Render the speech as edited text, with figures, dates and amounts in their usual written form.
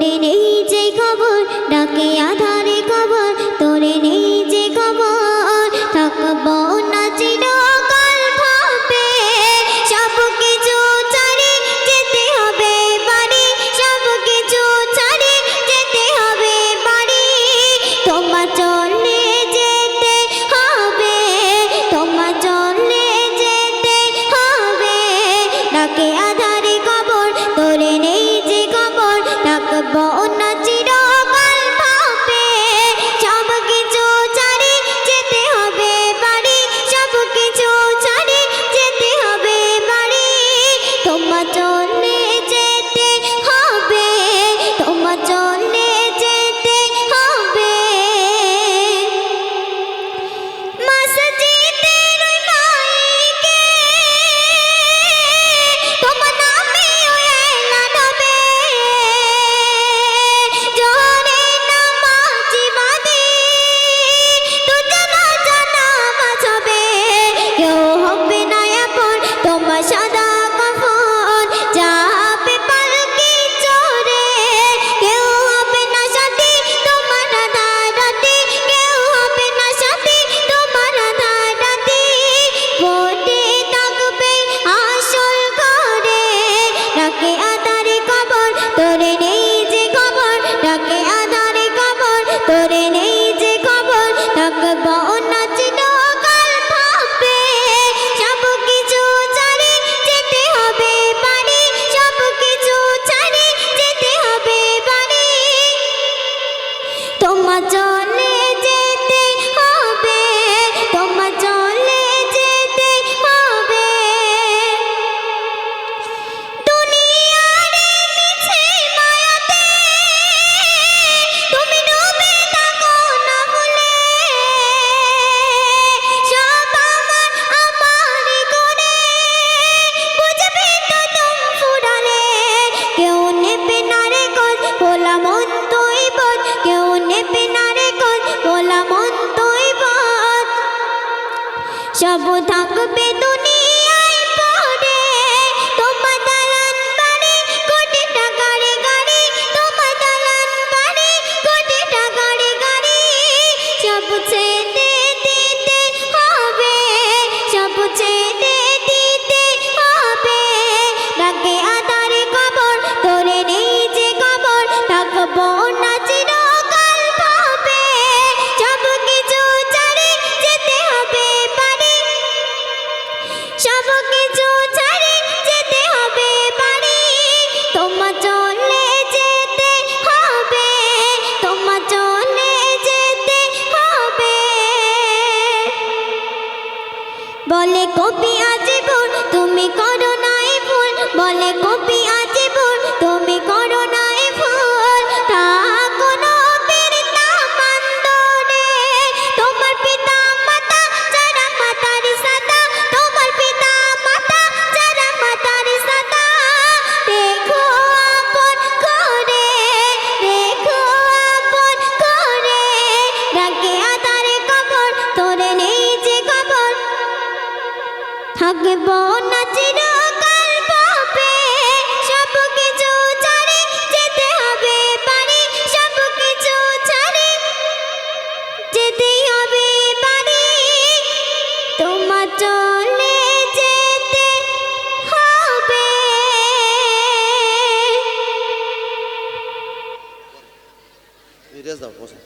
তোরে নেই যে খবর, ডাকে আধারে খবর, তোরে নেই যে খবর, থাকবো না চিরকাল ভাবে, সব কিছু ছাড়ি যেতে হবে বাড়ি, সব কিছু ছাড়ি যেতে হবে বাড়ি, তোমার চলে যেতে হবে, তোমার চলে যেতে হবে, ডাকে আধারে খবর, তোরে নেই যে খবর, থাকবো না চিরকাল ভাবে, সব কিছু ছাড়ি যেতে হবে বাড়ি, সব কিছু ছাড়ি যেতে হবে বাড়ি, তোমার চলে যেতে হবে, তোমার চলে যেতে হবে। মসজিদের ওই মাইকে তোমার নামে এলান হবে, জোহরে নামাজি বাদে দুজনা নামাজ হবে, কেউ হবে না এখন তোমার সাদা কাফন, যাবে পালকি চড়ে, কেউ হবে না সাথী তোমার রাধারাতি, কেউ হবে না সাথী তোমার রাধারাতি, বসে থাকবে আসল ঘরে, ডাকে আধারে খবর, তোরে নেই যে খবর, ডাকে আধারে খবর, তোরে নেই যে খবর, থাকবো না চিরকাল ভাবে, সব কিছু ছাড়ি যেতে হবে বাড়ি, সব কিছু ছাড়ি যেতে হবে বাড়ি, তোমার চলে যেতে হবে, তোমার চলে যেতে হবে। দুনিয়ার মিছে মায়াতে তুমি ডুবে থাকো না ভুলে, সব আমারই করে বুঝবে তো তুমি ফুরালে, কেউ নেবে না রে খোঁজ, বলা মন তুই বোঝ, কেউ নেবে না রে খোঁজ, বলা মন তুই বোঝ, সব থাকবে দুনিয়ায় পড়ে, তোমার দালান বাড়ি কোটি টাকার গাড়ি, তোমার দালান বাড়ি কোটি টাকার গাড়ি, সব ছেড়ে দিতে হবে, সব ছেড়ে দিতে হবে, ডাকে আধারে খবর, তোরে নেই যে খবর, থাকবো না চিরকাল ভাবে, সব কিছু ছাড়ি যেতে হবে বাড়ি, সব কিছু ছাড়ি যেতে হবে বাড়ি, তোমার চলে যেতে হবে, তোমার চলে যেতে হবে। বলে কবি আজিবুর তুমি করো নাই ভুল, বলে কবি আজিবুর তুমি করো নাই ভুল, থাকো নবীর তামান্দরে, তোমার পিতা মাতা যারা মাতার সাদা, তোমার পিতা মাতা যারা মাতার সাদা, দেখো আপন করে, দেখো আপন করে, ডাকে আধারে খবর, তোরে নেই যে খবর, থাকবো না চিরকাল ভাবে, সব কিছু ছাড়ি যেতে হবে বাড়ি, সব কিছু ছাড়ি যেতে হবে বাড়ি, তোমার চলে যেতে হবে। রেজ দাও বসো।